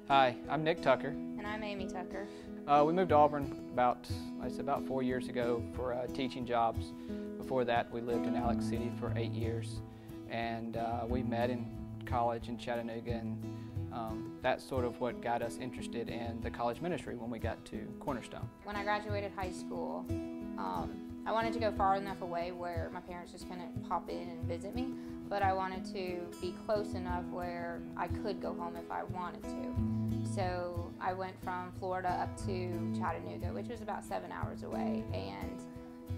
Hi, I'm Nick Tucker. And I'm Amy Tucker. We moved to Auburn about 4 years ago for teaching jobs. Before that, we lived in Alex City for 8 years, and we met in college in Chattanooga, and that's sort of what got us interested in the college ministry when we got to Cornerstone. When I graduated high school, I wanted to go far enough away where my parents just couldn't pop in and visit me, but I wanted to be close enough where I could go home if I wanted to. So I went from Florida up to Chattanooga, which was about 7 hours away, and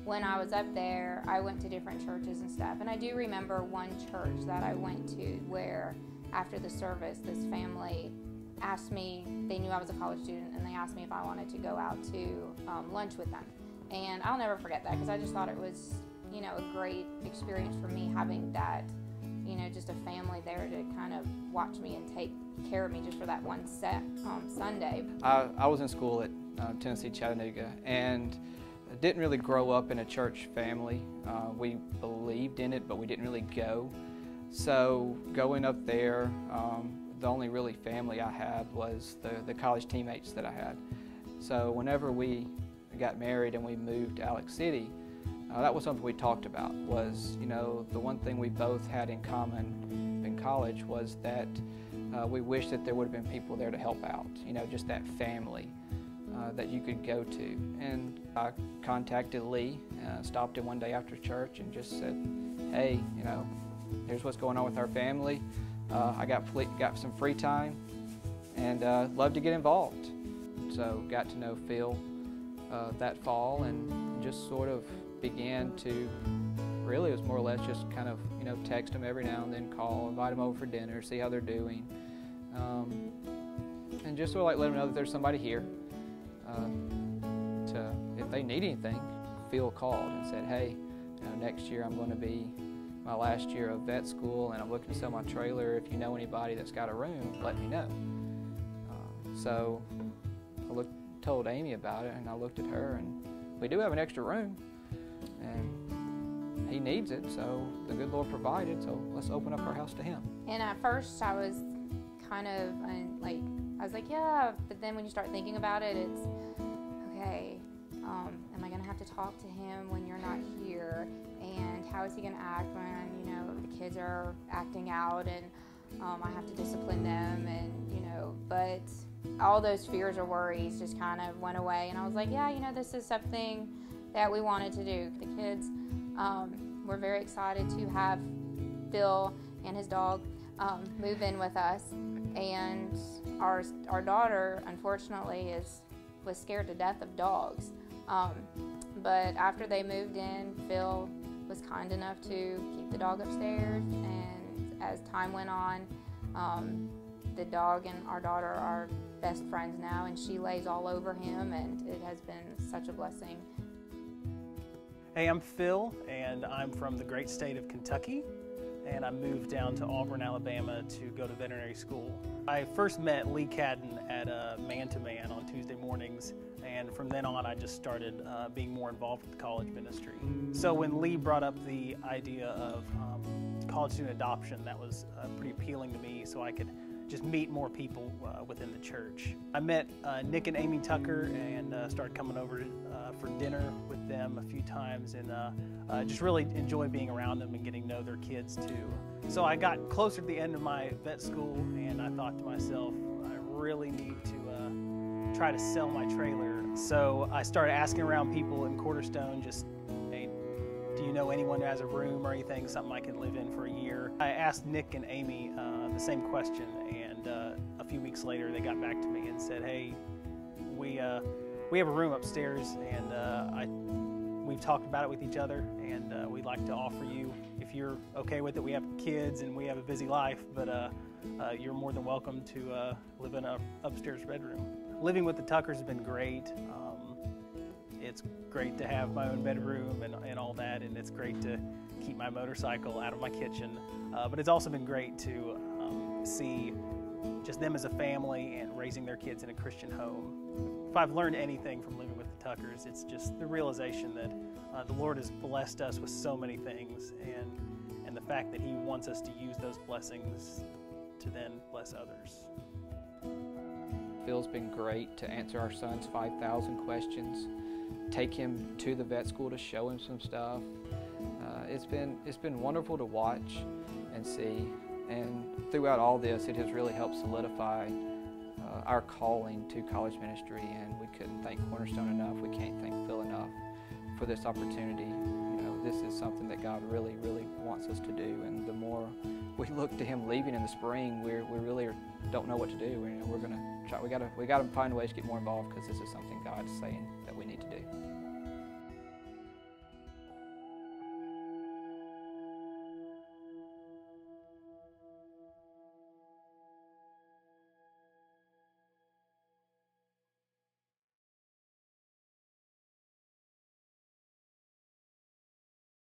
when I was up there, I went to different churches and stuff, and I do remember one church that I went to where after the service, this family asked me, they knew I was a college student, and they asked me if I wanted to go out to lunch with them. And I'll never forget that, because I just thought it was, a great experience for me having that, just a family there to kind of watch me and take care of me just for that one set Sunday. I was in school at Tennessee Chattanooga, and didn't really grow up in a church family. We believed in it, but we didn't really go. So going up there, the only really family I had was the college teammates that I had. So whenever we got married and we moved to Alex City, that was something we talked about, was, the one thing we both had in common in college was that we wished that there would have been people there to help out, just that family that you could go to. And I contacted Lee, stopped in one day after church and just said, hey, here's what's going on with our family. I got some free time and love to get involved. So got to know Phil that fall and just sort of began to, really it was more or less just kind of, text them every now and then, call, invite them over for dinner, see how they're doing. And just sort of let them know that there's somebody here. If they need anything, Phil called and said, hey, next year I'm going to be my last year of vet school and I'm looking to sell my trailer. If you know anybody that's got a room, let me know. So I told Amy about it, and I looked at her, and we do have an extra room, and he needs it, so the good Lord provided, so let's open up our house to him. And at first I was kind of I was like, yeah, but then when you start thinking about it, it's, okay, am I going to have to talk to him when you're not here? And how is he going to act when, the kids are acting out and I have to discipline them? And, but all those fears or worries just kind of went away. And I was like, yeah, this is something that we wanted to do. The kids were very excited to have Phil and his dog move in with us. And our daughter, unfortunately, was scared to death of dogs. But after they moved in, Phil was kind enough to keep the dog upstairs, and as time went on, the dog and our daughter are best friends now, and she lays all over him, and it has been such a blessing. Hey, I'm Phil, and I'm from the great state of Kentucky, and I moved down to Auburn, Alabama to go to veterinary school. I first met Lee Cadden at Man-to-Man on Tuesday mornings, and from then on I just started being more involved with the college ministry. So when Lee brought up the idea of college student adoption, that was pretty appealing to me, so I could just meet more people within the church. I met Nick and Amy Tucker and started coming over for dinner with them a few times, and just really enjoy being around them and getting to know their kids too. So I got closer to the end of my vet school, and I thought to myself, I really need to try to sell my trailer. So I started asking around people in Cornerstone, just, hey, do you know anyone who has a room or anything, something I can live in for a year? I asked Nick and Amy the same question, and a few weeks later they got back to me and said, hey, we have a room upstairs, and we've talked about it with each other, and we'd like to offer you, if you're okay with it. We have kids and we have a busy life, but you're more than welcome to live in an upstairs bedroom. Living with the Tuckers has been great. It's great to have my own bedroom and all that, and it's great to keep my motorcycle out of my kitchen. But it's also been great to see just them as a family and raising their kids in a Christian home. If I've learned anything from living with the Tuckers, it's just the realization that the Lord has blessed us with so many things, and the fact that He wants us to use those blessings to then bless others. Phil's been great to answer our son's 5,000 questions, take him to the vet school to show him some stuff. It's been wonderful to watch and see, and throughout all this, it has really helped solidify our calling to college ministry, and we couldn't thank Cornerstone enough. We can't thank Phil enough for this opportunity. You know, this is something that God really, really wants us to do, and the more we look to Him leaving in the spring, we really don't know what to do. We're going to try. We got to find ways to get more involved, because this is something God's saying that we need to do.